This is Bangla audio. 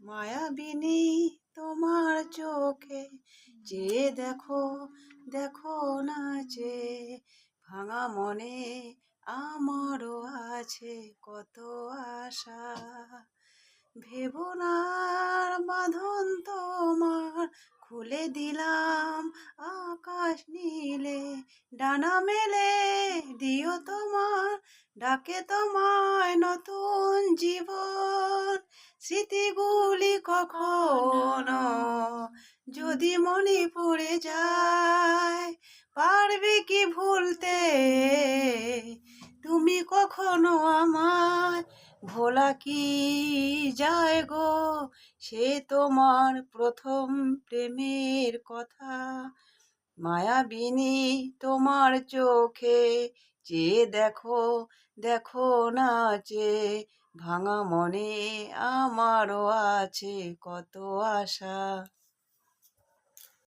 মায়াবিনী তোমার চোখে চেয়ে দেখো, দেখো নাচে ভাঙা মনে আমারও আছে কত আশা। ভেবো না আর বাঁধন তোমার খুলে দিলাম আকাশ নীলে, ডানা মেলে দিও তোমার ডাকে তোমায় নতুন জীবন। স্মৃতিগুলি কখনো যদি মনে পড়ে যায়, পারবে কি ভুলতে তুমি কখনো আমায়? ভোলা কি যায় গো সে তোমার প্রথম প্রেমের কথা। মায়াবিনী তোমার চোখে চেয়ে দেখো, দেখো নাচে ভাঙা মনে আমারও আছে কত আশা।